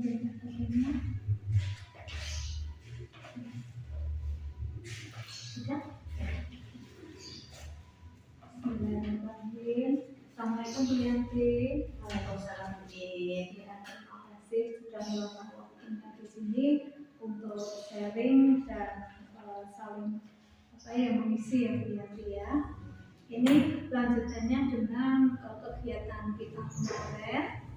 pemerintah bagiannya sudah. Bismillahirrahmanirrahim. Assalamualaikum Bu Yanti. Waalaikumsalam Bu. Ya, terima kasih sudah meluangkan waktunya di sini untuk sharing dan saling mengisi ya Bu Yanti ya. Ini lanjutannya dengan kegiatan kita kemarin.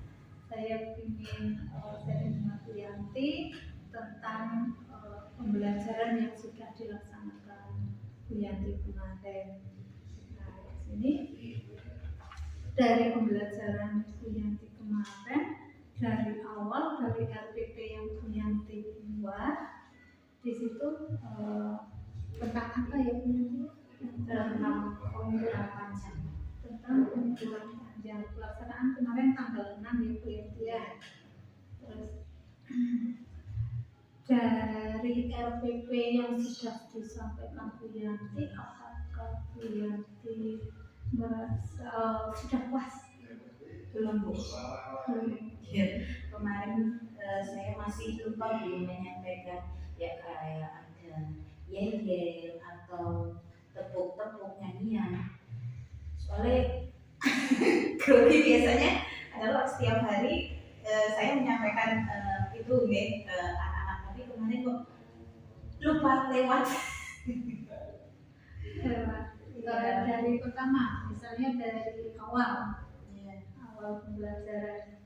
Saya ingin sharing dengan Bu Yanti tentang pembelajaran yang sudah dilaksanakan Bu Yanti kemarin. Nah, di sini dari pembelajaran Bu Yanti kemarin, dari awal dari RPP yang Bu Yanti buat, di situ tentang apa ya Bu Yanti? Tentang pengumpulan panjang. Tentang pengumpulan panjang. Pelaksanaan kemarin tanggal 6 ya Bu Yanti ya. Terus dari RPP yang sudah disampaikan Bu Yanti, apakah Bu Yanti merasa sudah puas? Belum Bu. Belum. Ya, kemarin saya masih lupa belum menyampaikan ya kayak ada yel-yel atau tepuk-tepuk nyanyian. Soalnya grogi biasanya adalah setiap hari saya menyampaikan itu ya ke anak-anak, tapi kemarin kok lupa lewat. Dari pertama, misalnya dari awal pembelajaran.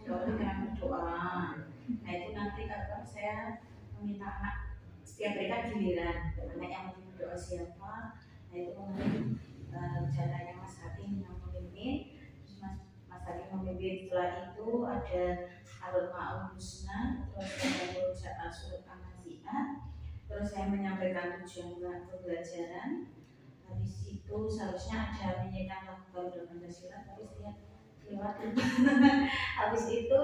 Dengan doa. Nah itu nanti kalau saya meminta anak setiap hari kan giliran anak yang mau berdoa siapa. Nah itu kemarin rencananya Mas Hakim yang memimpin, terus Mas Hakim memimpin. Setelah itu ada Al-Ma'ul Husna, terus ada bacaan surat An-Nazi'at, terus saya menyampaikan tujuan pembelajaran. Habis itu seharusnya ada menyanyikan lagu Garuda Pancasila, tapi saya lewat. Habis itu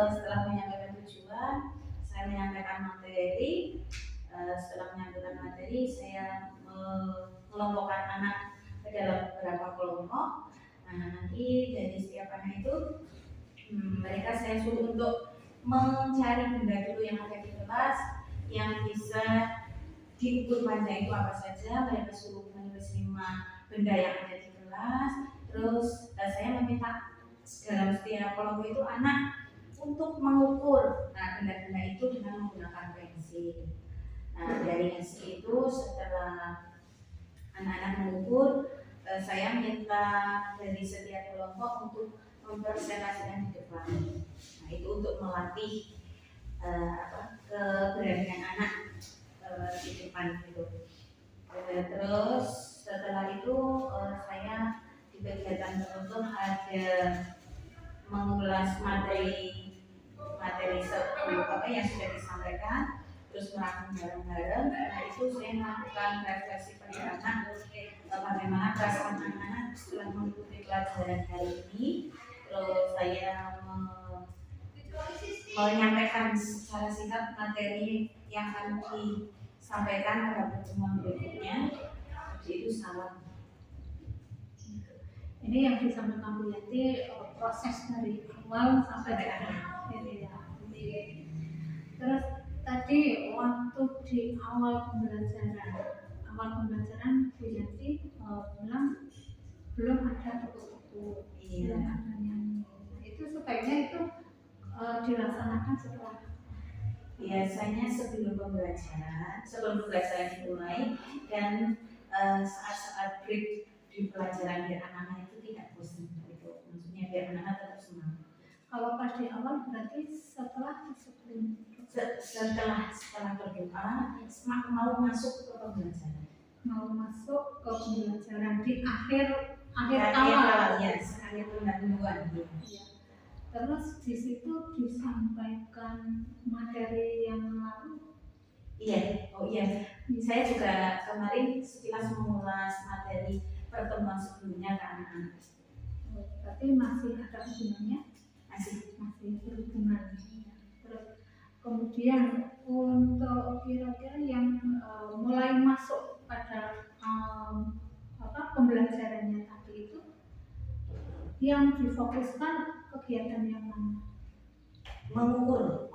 setelah menyampaikan tujuan, saya menyampaikan materi. Setelah menyampaikan materi, saya mengelompokkan anak ke dalam beberapa kelompok. Nah nanti dari setiap anak itu mereka saya suruh untuk mencari benda dulu yang ada di kelas yang bisa diukur panjang itu apa saja. Mereka suruh menulis 5 benda yang ada di kelas. Terus saya meminta dalam setiap kelompok itu anak untuk mengukur benda-benda itu dengan menggunakan pensil. Nah dari hasil itu setelah anak-anak mengukur, saya minta dari setiap kelompok untuk mempresentasikan di depan. Nah itu untuk melatih keberanian anak di depan itu. Terus setelah itu saya di kegiatan tertentu ada mengulas materi yang sudah disampaikan, terus merangkum bareng-bareng. Nah itu saya melakukan refleksi pada anak bagaimana perasaan anak-anak setelah mengikuti pelajaran hari ini. Terus saya menyampaikan secara singkat materi yang akan disampaikan pada pertemuan berikutnya. Jadi itu salam. Ini yang disampaikan Bu Yanti proses dari awal sampai akhir. Terus tadi waktu di awal pembelajaran Bu Yanti bilang belum ada tepuk-tepuk, belum ada nyanyi. Itu sebaiknya itu dilaksanakan setelah. Biasanya sebelum pembelajaran dimulai dan saat-saat break di pelajaran biar anak-anak itu tidak bosan gitu. Maksudnya biar anak-anak tetap semangat. Kalau pas di awal berarti setelah sebelum. Setelah berdoa, mau masuk ke pembelajaran. Mau masuk ke pembelajaran di akhir awal ya, akhir pendahuluan. Ya. Terus di situ disampaikan materi yang lalu. Iya, Saya juga kemarin sekilas mengulas materi pertemuan sebelumnya ke anak-anak. Berarti masih ada hubungannya? Masih berhubungan. Terus kemudian untuk kira-kira yang mulai masuk pada pembelajarannya tadi itu, yang difokuskan kegiatan yang mana? mengukur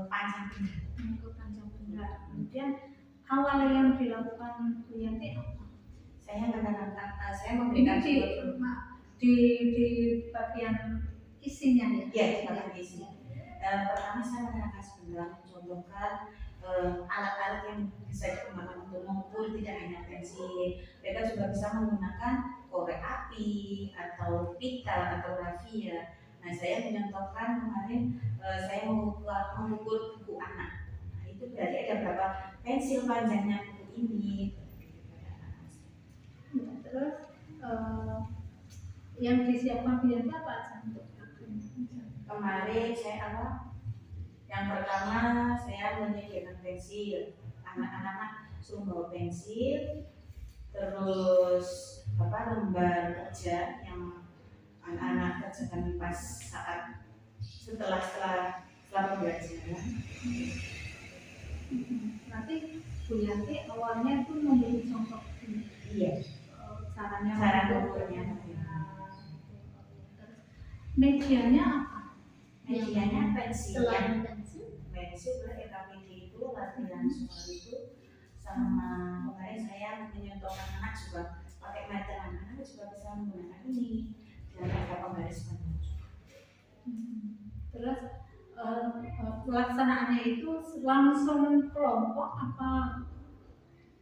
panjang benda. Mengukur panjang benda. Kemudian awal yang dilakukan Bu Yanti apa? Saya mengatakan saya Ini memberikan di bagian isinya ya? Ya, di bagian isi. Pertama saya menggunakan sebenarnya mencontohkan alat-alat yang bisa digunakan untuk mengukur, tidak hanya pensil. Mereka juga bisa menggunakan korek api atau pita atau rafia. Nah, saya menyontohkan kemarin saya mengukur buku anak. Nah, itu berarti ada berapa pensil panjangnya buku ini. Ya, terus yang disiapkan Bu Yanti apa aja untuk kemarin saya yang pertama saya menyediakan pensil, anak-anak suruh bawa pensil, terus lembar kerja yang anak-anak kerjakan pas saat setelah pembelajaran. Berarti Bu Yanti awalnya itu memberi contoh Iya. cara mengukurnya. Terus medianya apa? Medianya pensil. Selain pensil RKPD itu latihan soal itu sama kemarin saya menyontohkan anak juga pakai meter, anak juga bisa menggunakan ini dan ada pembaris panjang. Terus pelaksanaannya itu langsung kelompok apa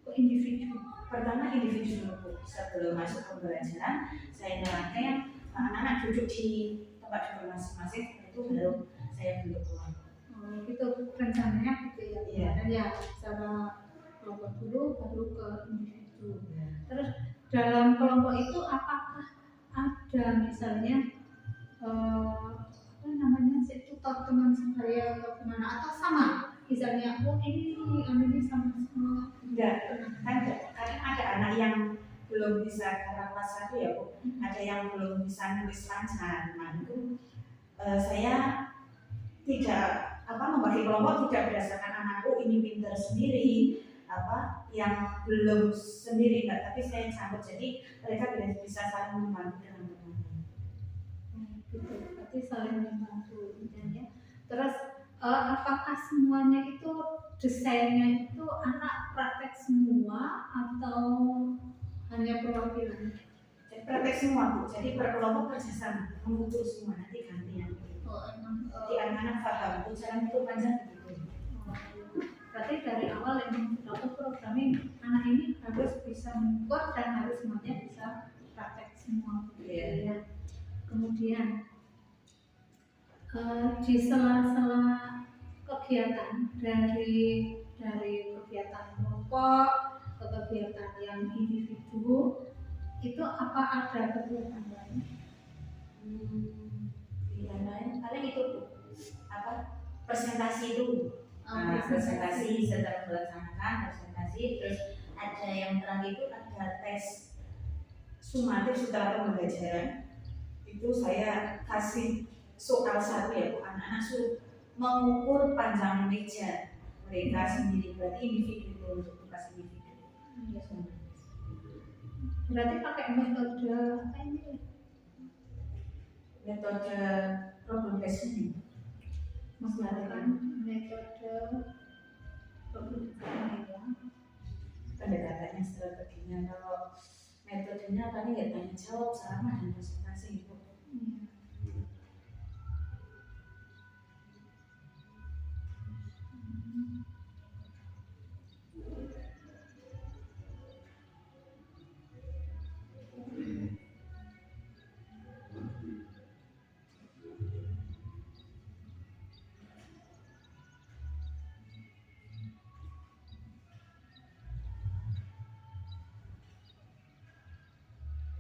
ke individu? Pertama individu dulu. Sebelum masuk pembelajaran saya nerangkan anak-anak duduk di tempat duduk masing-masing, itu baru saya bentuk kelompok. Gitu rencananya gitu ya. Iya. Dan ya secara kelompok dulu baru ke individu. Terus dalam kelompok itu apakah ada misalnya tutor teman saya atau kemana atau sama misalnya ini sama semua? Enggak, kan kadang ada anak yang belum bisa karena kelas 1 ya Bu, ada yang belum bisa nulis lancar. Nah itu saya tidak membagi kelompok tidak berdasarkan anakku ini pintar sendiri yang belum sendiri enggak, tapi saya campur jadi mereka bisa saling membantu dengan teman-teman. Gitu, berarti saling membantu ya. Terus apakah semuanya itu desainnya itu anak praktek semua atau hanya perwakilan? Praktek semua Bu, jadi berkelompok kerjasama mengukur semua, nanti gantian. Jadi anak-anak paham Bu, cara itu panjang begitu. Berarti dari awal yang dilakukan programming anak ini harus bisa mengukur dan harus semuanya bisa praktek semua. Yeah. Kemudian di sela-sela kegiatan dari kegiatan kelompok ke kegiatan yang individu itu apa ada kegiatan lain? Kegiatan lain paling itu presentasi itu. Presentasi setelah melaksanakan presentasi, terus ada yang terakhir itu ada tes sumatif setelah pembelajaran. Itu saya kasih soal 1 ya Bu, anak-anak suruh mengukur panjang meja mereka sendiri, berarti individu itu untuk tugas individu. Berarti pakai metode apa ini? Metode problem based Menggunakan metode problem based ya. Pendekatannya strateginya, kalau metodenya paling ya tanya jawab sama dan presentasi itu.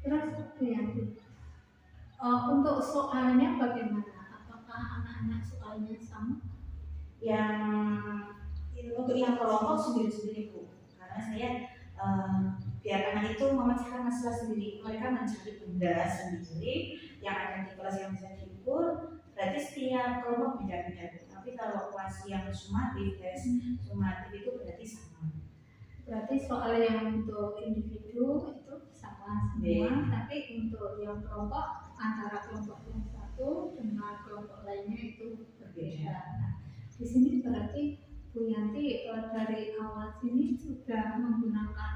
Terus untuk soalnya bagaimana? Apakah anak-anak soalnya sama? Untuk yang kelompok sendiri-sendiri Bu, karena saya biar anak itu memecahkan masalah sendiri, mereka mencari benda sendiri yang ada di kelas yang bisa diukur, berarti setiap kelompok beda-beda. Tapi kalau kelas yang sumatif, tes sumatif itu berarti sama. Berarti soal yang untuk individu itu sama semua, tapi untuk yang kelompok antara kelompok yang satu dengan kelompok lainnya itu sudah. Nah, di sini berarti Bu Yanti dari awal sini sudah menggunakan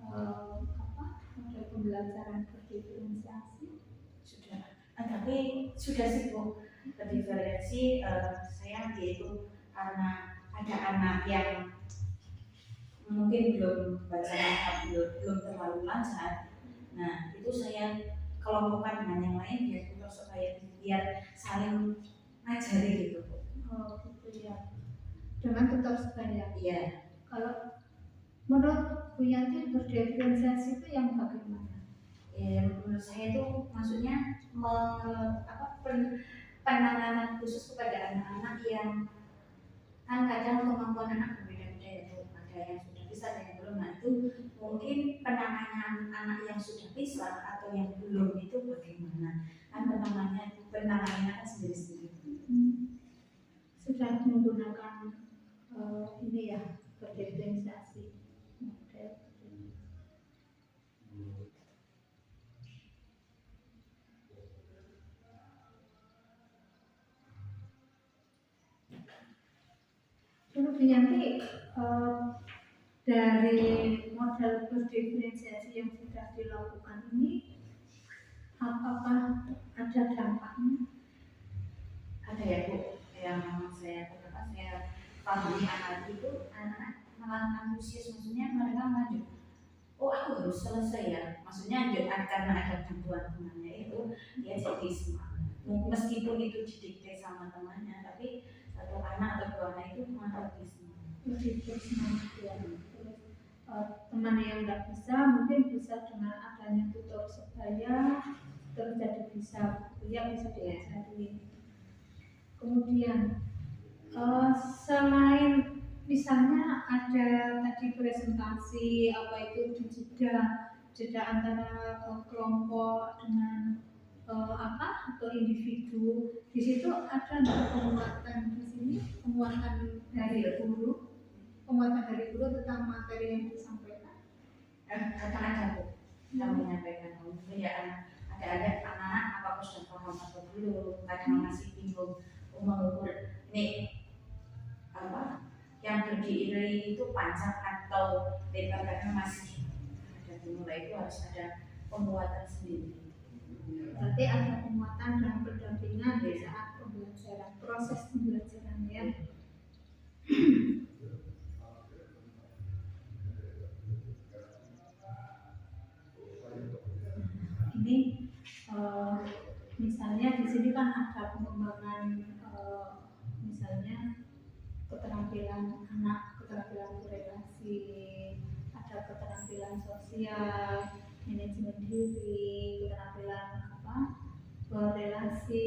model pembelajaran berdiferensiasi. Sudah. Tapi sudah sih Bu, berdiferensi saya yaitu karena ada anak yang mungkin belum baca belum terlalu lancar. Nah itu saya kelompokkan dengan yang lain biar saling ngajari gitu Bu. Oh gitu ya. Dengan tutor sebaya. Iya. Kalau menurut Bu Yanti berdiferensiasi itu yang bagaimana? Ya, menurut saya itu maksudnya penanganan khusus kepada anak-anak yang kan kadang kemampuan anak berbeda-beda ya Bu. Ada yang sudah bisa, ada yang belum. Nah itu mungkin penanganan anak yang sudah bisa atau yang belum itu bagaimana? Kan penanganannya kan sendiri-sendiri. Sudah menggunakan ini ya berdiferensiasi model. Terus nanti dari model berdiferensiasi yang sudah dilakukan ini, apakah ada dampaknya? Ada ya Bu, yang saya pahami anak itu anak malah antusias, maksudnya mereka lanjut. Oh aku harus selesai ya, maksudnya karena ada bantuan temannya itu dia jadi semangat. Meskipun itu didikte sama temannya, tapi satu anak atau dua anak itu malah lebih semangat. Teman yang nggak bisa mungkin bisa dengan adanya tutor sebaya terjadi bisa diajari. Kemudian selain misalnya ada tadi presentasi apa itu jeda antara kelompok dengan atau individu, di situ ada penguatan di sini, penguatan dari guru tentang materi yang disampaikan. Kadang ada Bu yang menyampaikan ya ada anak apakah sudah paham atau belum, kadang masih bingung mengukur ini yang berdiri itu panjang atau lebar, karena masih ada dimulai, itu harus ada penguatan sendiri. Berarti ada penguatan dan pendampingan di saat pembelajaran, proses pembelajaran ya. Ini misalnya di sini kan ada pengembangan misalnya keterampilan anak, keterampilan berrelasi, ada keterampilan sosial, manajemen diri, keterampilan berrelasi,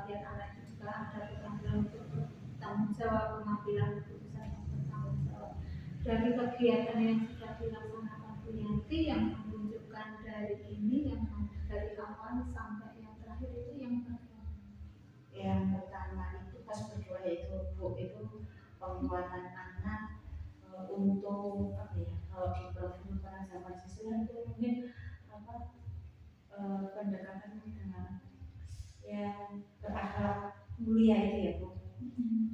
biar anak itu juga ada keterampilan untuk bertanggung jawab, pengambilan keputusan yang bertanggung jawab. Dari kegiatan yang sudah dilaksanakan Bu Yanti yang menunjukkan dari ini yang dari awal sampai yang terakhir itu yang bagaimana? Yang pertama itu pas berdua itu Bu, itu penguatan anak untuk kalau di program penajaman siswa itu mungkin pendekatan dengan yang berakhlak mulia itu ya Bu.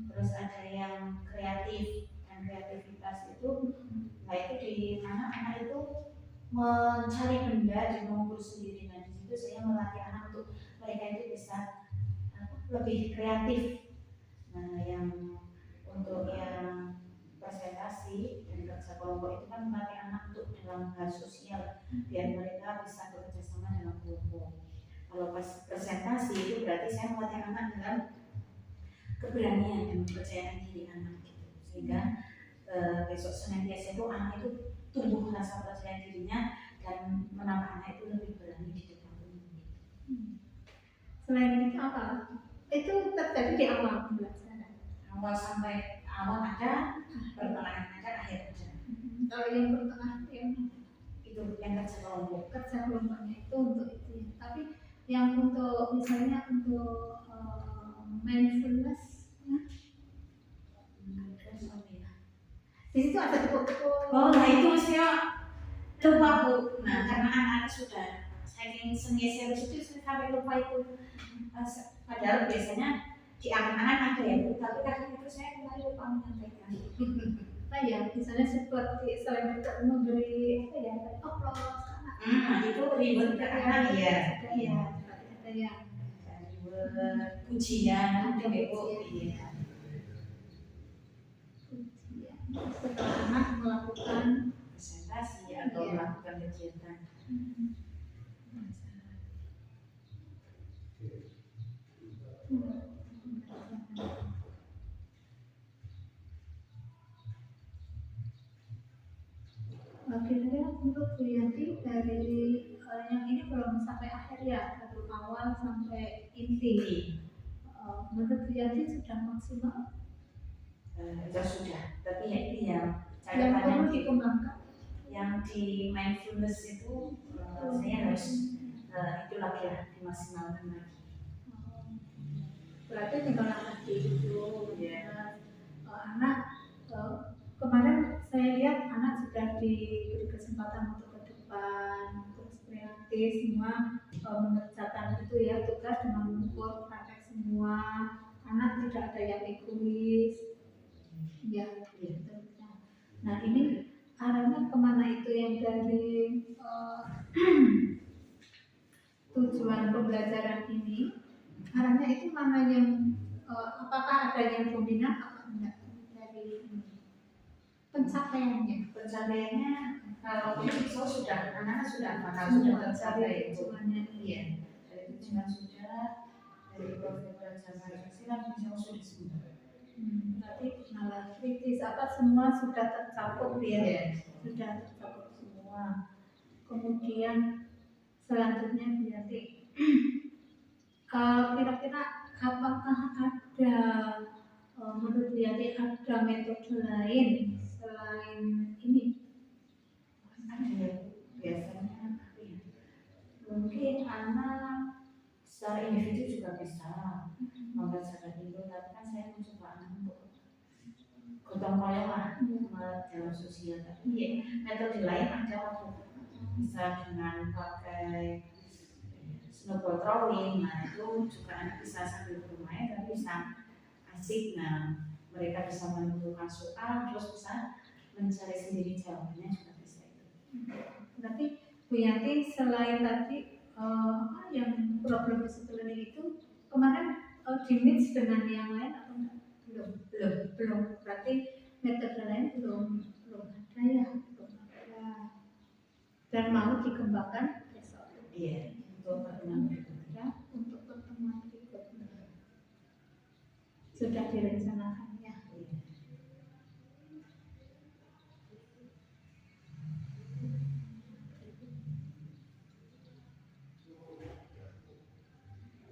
Terus ada yang kreatif dan kreativitas itu, nah itu di mana anak itu mencari benda dan mengukur sendiri. Nah di situ saya melatih anak untuk mereka itu bisa lebih kreatif. Nah yang untuk yang presentasi dan kerja kelompok itu kan melatih anak untuk dalam hal sosial biar mereka bisa bekerja sama dalam kelompok. Kalau pas presentasi itu berarti saya melatih anak dalam keberanian dan kepercayaan diri anak gitu. Sehingga besok senantiasa itu anak itu tumbuh rasa percaya dirinya dan menambah anak itu lebih berani di depan umum. Selain itu apa? Itu terjadi di awal pembelajaran. Awal sampai awal ada, pertengahan ada, akhir ada. Kalau yang pertengahan Itu yang kerja kelompok. Kerja kelompoknya itu untuk itu. Tapi yang untuk misalnya untuk mindfulness, di situ ada tepuk-tepuk. Oh, nah itu saya lupa Bu. Nah karena anak-anak sudah saking sengit itu sampai lupa itu. Padahal biasanya di anak-anak ada ya Bu, tapi kadang itu saya kemarin lupa menyampaikan. Nah ya, misalnya seperti selain kita memberi apa ya, oplos karena Itu ribet ke anak ya. Iya, ada yang Ribet, pujian, ada Bu. ujian. Setelah anak melakukan presentasi atau melakukan kegiatan. Kira-kira untuk Bu Yanti dari yang ini belum sampai akhir ya, dari awal sampai inti. Menurut Bu Yanti sudah maksimal? Sudah, tapi ya ini yang Yang catatan perlu dikembangkan. yang di mindfulness itu saya harus itu lagi ya dimaksimalkan lagi. Berarti tinggal anak itu Ya. anak kemarin saya lihat anak sudah diberi kesempatan untuk ke depan, terus kreatif semua mengerjakan itu ya, tugas dengan mengukur praktek semua. Anak tidak ada yang egois, ya gitu. Nah ini arahnya kemana itu yang dari tujuan pembelajaran ini? Arahnya itu mana yang apakah ada yang dominan atau enggak dari pencapaiannya? Pencapaiannya kalau ini sudah anak-anak sudah bakal sudah tercapai tujuannya. Iya, dari tujuan sudah, dari profil pelajaran Pancasila sudah semua. Berarti malah kritis apa semua sudah tercakup ya? Sudah tercakup semua. Kemudian selanjutnya berarti kira-kira apakah ada menurut Yati ada metode lain selain ini? Ada ya, biasanya mungkin anak secara individu juga bisa membaca itu, tapi kan saya mencoba anak untuk gotong royong lah dalam sosial. Tapi ya, metode lain ada waktu bisa dengan pakai snowball throwing, nah itu juga anak bisa sambil bermain tapi bisa asik. Nah mereka bisa menentukan soal terus bisa mencari sendiri jawabannya juga bisa itu. Berarti Bu Yanti selain tadi apa yang problem disability itu kemarin di-mix dengan yang lain atau enggak? Belum. Berarti metode lain belum ada ya, belum ada. Dan mau dikembangkan besok. Iya, untuk pertemuan berikutnya. Untuk pertemuan berikutnya sudah direncanakan ya.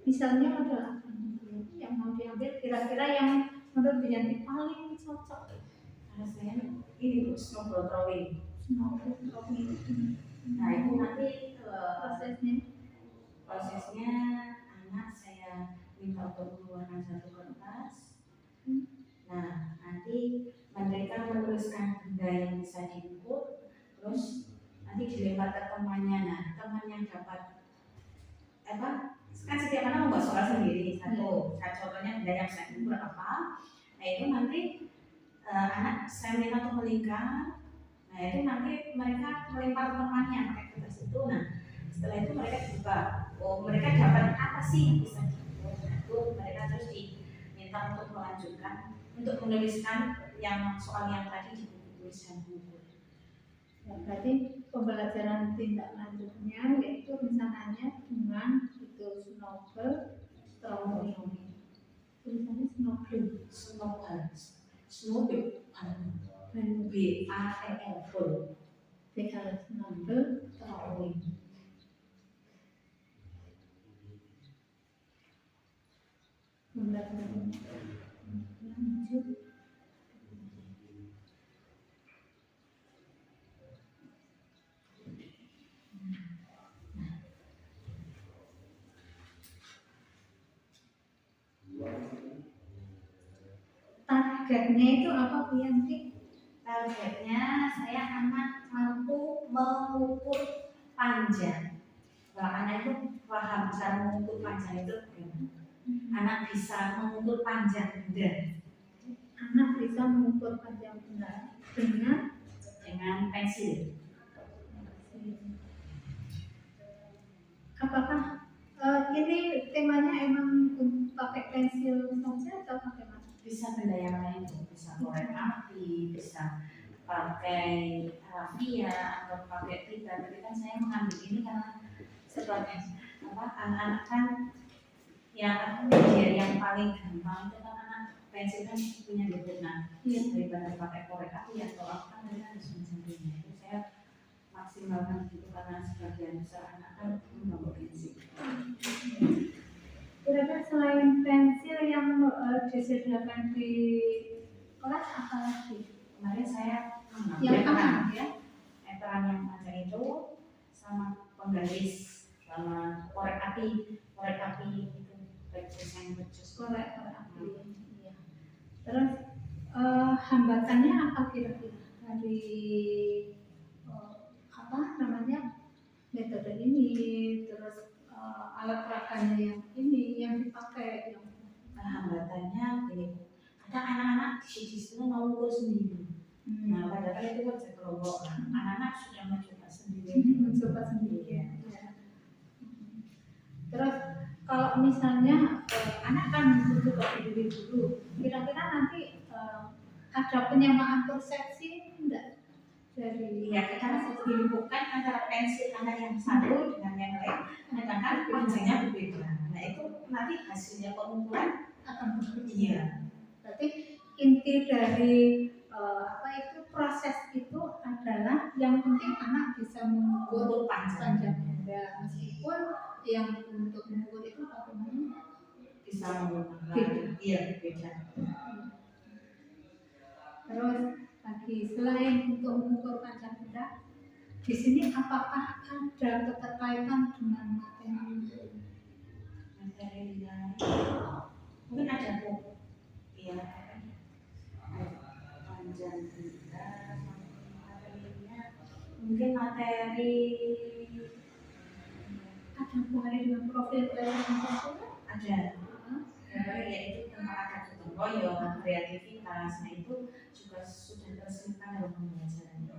Misalnya ada apa yang mau diambil, kira-kira yang menurut Bu Yanti paling cocok? Rasanya ini Bu, snowball throwing. Nah itu nanti prosesnya anak saya minta untuk mengeluarkan satu kertas. Nah nanti mereka menuliskan benda yang bisa diukur, terus nanti dilempar ke temannya. Nah teman yang dapat kan setiap anak membuat soal sendiri satu. Contohnya benda yang bisa diukur apa? Nah itu nanti anak saya minta untuk melingkar. Nah itu nanti mereka melempar temannya pakai kertas itu. Nah setelah itu mereka juga, mereka dapat apa sih yang bisa diukur? Nah itu mereka terus diminta untuk melanjutkan untuk menuliskan yang soal yang tadi dituliskan buku. Ya, berarti pembelajaran tindak lanjutnya yaitu misalnya dengan itu snowball throwing. Tulisannya snowball. Snowball. B-A-L-L. Snowball throwing. Pembelajaran lanjut. Targetnya itu apa Bu Yanti? Targetnya saya anak mampu mengukur panjang. Kalau anak itu paham cara mengukur panjang itu gimana? Anak bisa mengukur panjang benda Anak bisa mengukur panjang benda dengan pensil. Apakah ini temanya emang pakai pensil saja atau pakai apa? Bisa benda yang lain, bisa korek api, bisa pakai rafia atau pakai pita. Tapi kan saya mengambil ini karena sebagai anak-anak kan yang media yang paling gampang itu kan anak pensil kan punya deterna daripada pakai korek api atau apa kan mereka harus mencarinya. Itu saya maksimalkan gitu karena sebagian besar anak kan membawa pensil. Kira-kira selain pensil yang disediakan di kelas apa lagi? Kemarin saya Yang aman ya? Eperan yang panjang itu sama penggaris sama korek api itu becus yang becus. Korek api. Iya. Terus hambatannya apa kira-kira dari apa namanya metode ini, terus alat peraganya yang ini yang dipakai yang Hambatannya gini, ada anak-anak di situ mau ukur sendiri. Nah, padahal itu kan kelompok anak-anak sudah mencoba sendiri. Ya. Terus kalau misalnya anak kan mencoba sendiri dulu, kira-kira nanti ada penyamaan persepsi enggak dari kita hubungkan antara pensil anak yang satu dengan yang lain, sedangkan panjangnya berbeda. Nah, itu nanti hasilnya pengumpulan akan berbeda. Iya. Berarti inti dari proses itu adalah yang penting anak bisa mengukur panjang benda, meskipun yang untuk mengukur itu bagaimana bisa menggunakan beda. Terus lagi selain untuk mengukur panjang benda, di sini apakah ada keterkaitan dengan materi lain? Mungkin ada panjang benda materinya, mungkin materi ada hubungannya dengan profil belajar ada. Yaitu tentang ada gotong royong, kreativitas. Nah, itu juga sudah terselipkan dalam pembelajaran.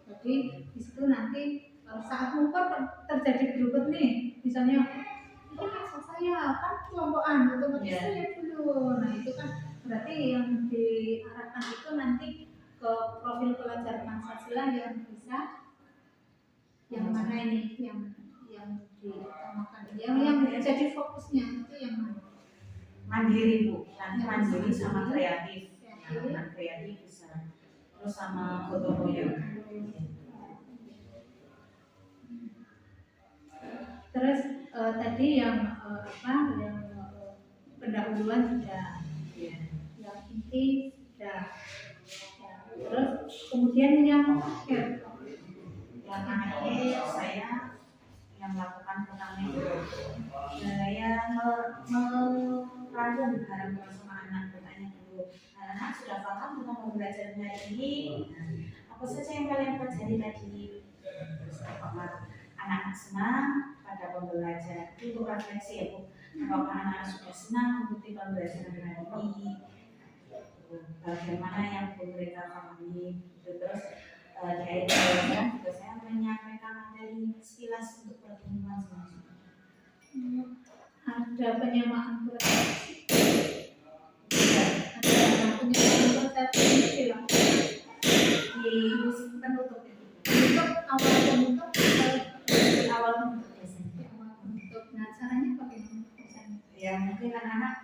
Jadi di situ nanti saat mengukur terjadi berikut nih, misalnya ini maksud saya kan kelompokan otomatis saya dulu. Nah itu kan berarti yang diarahkan itu nanti ke profil pelajar Pancasila yang bisa yang mana ini yang diutamakan yang jadi fokusnya itu yang mana? Mandiri Bu, nanti mandiri sama kreatif. Yang kreatif bisa, terus sama gotong royong. Terus tadi yang yang pendahuluan sudah, yang inti sudah, terus kemudian yang akhir saya yang melakukan pertama itu saya merangkum barang bersama anak, bertanya dulu, anak sudah paham tentang pembelajaran hari ini, apa saja yang kalian pelajari tadi? Terus anak-anak senang pada pembelajaran itu refleksi ya Bu, apakah anak sudah senang mengikuti pembelajaran hari ini, bagaimana yang mereka pahami, terus di akhir pembelajaran juga saya menyampaikan materi sekilas untuk pertemuan selanjutnya. Ada penyamaan persepsi. Ada penyamaan persepsi ini dilakukan di penutup itu. Untuk awal penutup Awal penutup biasanya. Nah caranya bagaimana? Ya mungkin anak-anak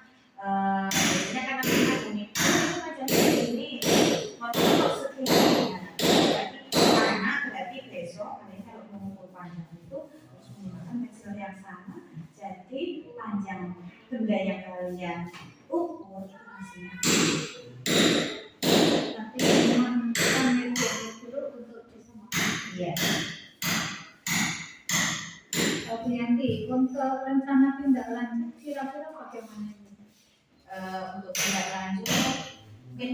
biasanya kan anak-anak ini ini mau sekian. Berarti besok kalian kalau mengukur panjang itu harus menggunakan pensil yang sama. Jadi panjang benda yang kalian ukur itu hasilnya. Tapi memang kami dulu untuk disamakan. Iya. Nanti untuk rencana tindak lanjut kira-kira bagaimana ini? Untuk tindak lanjut mungkin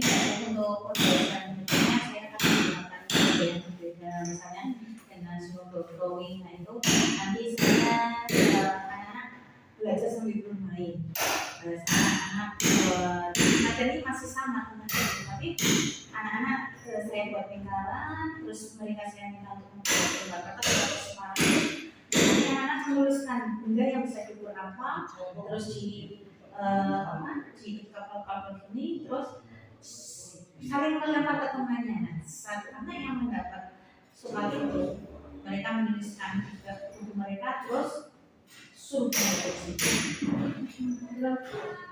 untuk pembelajaran berikutnya saya akan menggunakan metode yang berbeda, misalnya dengan suruh drawing. Nah itu nanti saya anak-anak belajar sambil bermain. Anak-anak materi masih sama teman-teman, tapi anak-anak saya buat lingkaran, terus mereka saya minta untuk membuat gambar kata atau sekarang anak-anak menuliskan benda yang bisa diukur apa, terus di kapal-kapal ini, terus saling melempar ke temannya. Satu anak yang mendapat soal itu, mereka menuliskan ke buku mereka, terus suruh mereka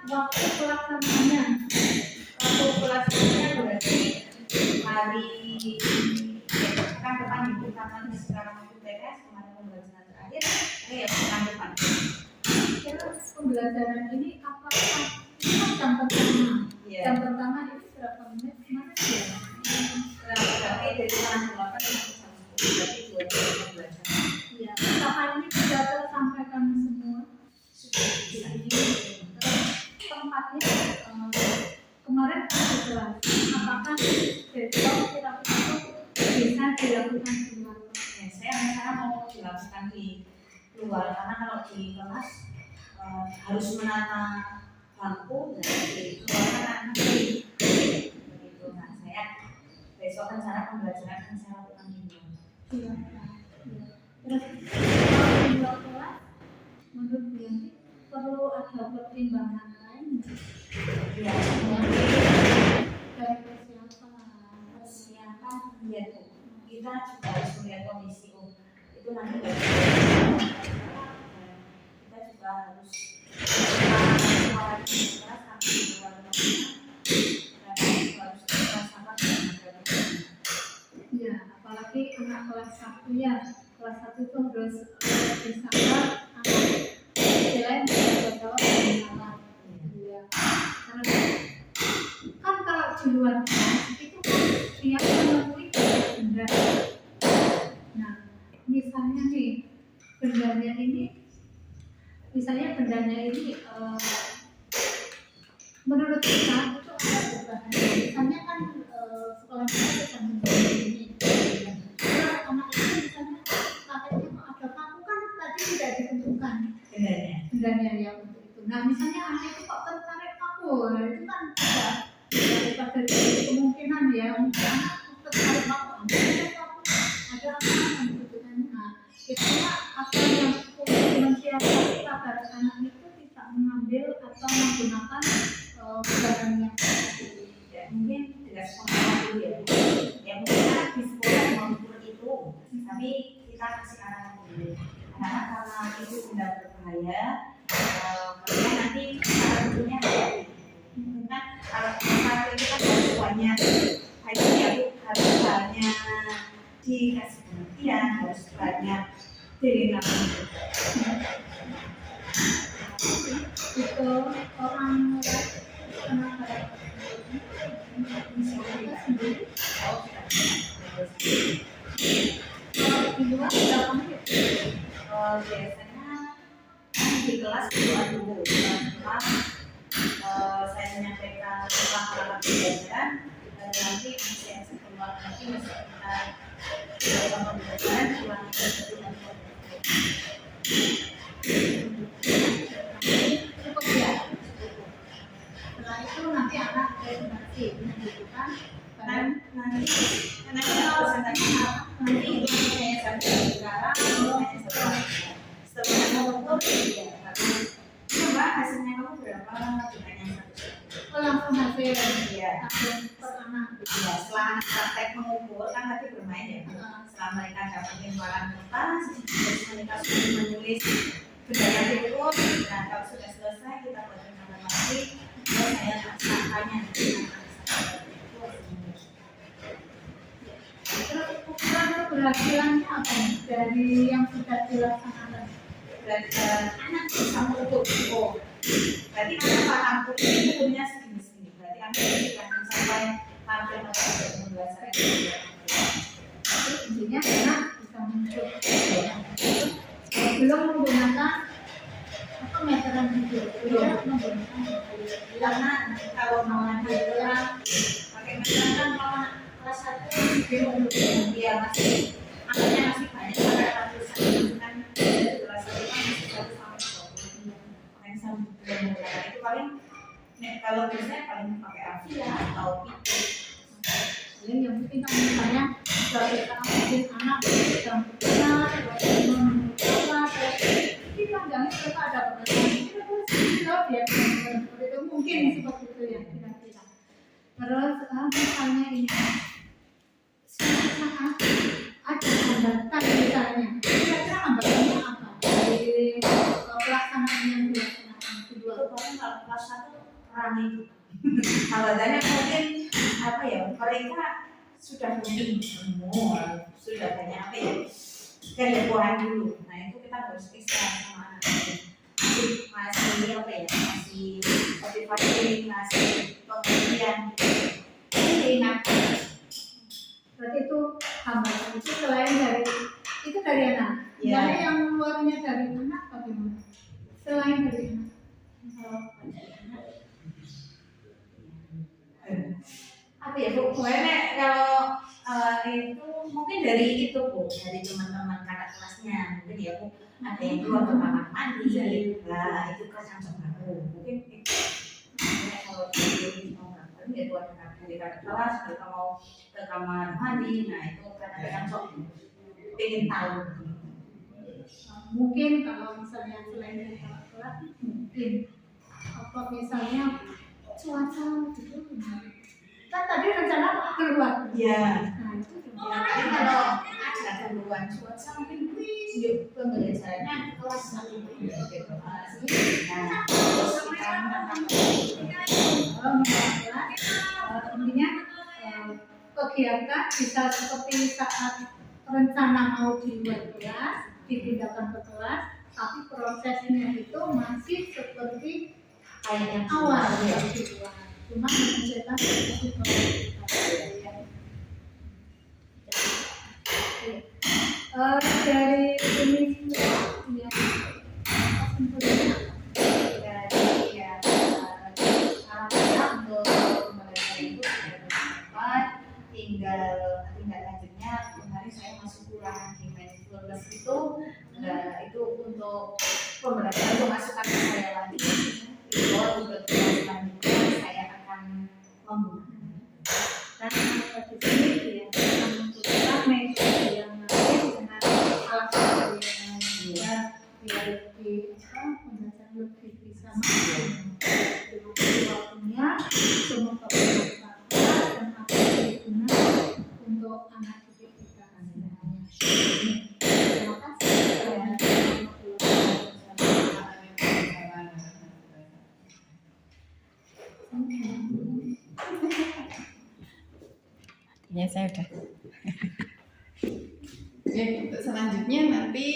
Waktu pelaksananya berarti hari pekan depan itu karena sekarang itu TS kemarin pembelajaran terakhir, ya pekan depan. kira pembelajaran ini apakah ini kan jam pertama? Jam pertama itu berapa menit? Mana ya? Berarti dari tanggal 8 sampai 10 berarti 2 jam pembelajaran. Iya. Apakah ini sudah tersampaikan semua? Tempatnya kemarin ada kelas. Apakah besok kira-kira bisa dilakukan di luar? Ya, saya rencana mau dilakukan di luar karena kalau di kelas harus menata lampu dan di luar kan nanti begitu. Nah, saya besok rencana pembelajaran akan saya lakukan di luar. Iya. Terus kalau di luar kelas, menurut Bu Yanti perlu ada pertimbangan lain? Ya, Dari persiapan. persiapan ya tuh. Kita juga harus melihat kondisi itu nanti kita juga harus suara di kelas tapi di luar harus merasakan Ya, apalagi anak kelas 1 ya. Kelas 1 itu harus bisa anak lain bisa jawab dengan ya. Karena kan kalau di luar kelas itu kan dia menemui benda. Nah, misalnya nih bendanya ini menurut kita itu ada perubahan. Misalnya kan sekolah kita sedang membangun ini. Terus anak itu misalnya kakeknya kok ada paku kan tadi tidak ditentukan bendanya yang untuk itu. Nah misalnya anak itu kok tertarik paku, itu kan tidak daripada kemungkinan ya mungkin anak tertarik paku, ada apa yang dibutuhkan. Nah biasanya apa yang mensiasati agar anak itu tidak mengambil atau menggunakan barang yang ya, mungkin tidak sekolah dulu ya mungkin kan di sekolah mengukur itu tapi kita kasih arahan dulu karena itu sudah berbahaya kemudian nanti cara tentunya kan kalau itu kan semuanya harus banyak dikasih pengertian harus banyak diringankan itu orang kenapa sendiri kalau di luar berapa menit? Biasanya di kelas dulu saya menyampaikan tentang alat pembelajaran dan nanti saya keluar nanti masih kita pembelajaran ulang Cukup ya. Setelah itu nanti anak presentasi menunjukkan nanti karena kita presentasi nanti itu saya sampai sekarang setelah mengukur ya coba hasilnya kamu berapa ditanya langsung hasil ya per anak. ya setelah praktek mengukur kan tadi bermain ya setelah mereka dapat timbalan kertas terus mereka sudah menulis bendanya diukur nah kalau sudah selesai kita buat rencana lagi terus saya tanya Terus ukuran keberhasilannya apa nih dari yang sudah dilaksanakan? belajar anak bisa mengukur berarti anak paham ukurnya segini berarti anak sudah sampai hampir belajar Tapi intinya anak bisa mengukur belum menggunakan apa meteran itu belum menggunakan karena kalau mau meteran pakai meteran kan kalau kelas 1 dia masih anaknya masih banyak sampai ratusan kan kelas 1 kan masih 1 sampai 20 menggunakan itu paling kalau biasanya paling pakai Avia atau Pico. Kalian yang penting kan misalnya kalau kita mungkin anak sedang berkenan, kita jangan kita ada pertanyaan kita terus jawab ya seperti itu mungkin seperti itu ya kira-kira. Terus misalnya ini saat ada hambatan misalnya, kira-kira hambatannya apa? Dari pelaksanaan yang dilaksanakan kedua. Kalau kelas 1 rame. Hambatannya mungkin apa ya? Mereka sudah mungkin sudah banyak apa ya? Kehebohan dulu. Nah itu kita harus pisah sama anak masih apa ya? Masih motivasi, masih pengertian. Ini enak. Berarti itu hambatan itu selain dari itu dari anak. Ya. Dari yang luarnya dari anak bagaimana? Selain dari anak. Apa ya Bu? Pokoknya kalau itu mungkin dari itu Bu, dari teman-teman kakak kelasnya mungkin ya Bu, ada yang keluar ke kamar mandi, lah itu kan langsung baru mungkin itu. Kalau dari mau ya keluar dari kakak kelas, kalau mau ke kamar mandi, nah itu kadang-kadang sok pengen tahu. Mungkin kalau misalnya selain dari kakak kelas mungkin apa misalnya cuaca gitu kan tadi rencana keluar. Iya. Nah itu juga. Tapi kalau ada keluhan cuaca mungkin yuk pembelajarannya kelas 1 gitu. Nah, terus kita intinya kegiatan bisa seperti saat rencana mau di luar kelas dipindahkan ke kelas, tapi prosesnya itu masih seperti kayak yang awal ya di luar. Cuma menyesuaikan seperti dari ini ya kesimpulannya dari ya arah untuk mereka itu sudah berpendapat, tinggal lanjutnya kemarin saya masih kurang di mindfulness itu itu untuk pembelajaran untuk masukan ke saya lagi itu untuk selanjutnya saya akan membuat dan di sini ya menentukan metode yang lain dengan alat yang lain biar lebih pembelajaran lebih bisa masuk waktunya semua bermanfaat dan apa yang digunakan untuk anak didik kita semuanya. Terima kasih. Ya saya udah. Oke, untuk selanjutnya nanti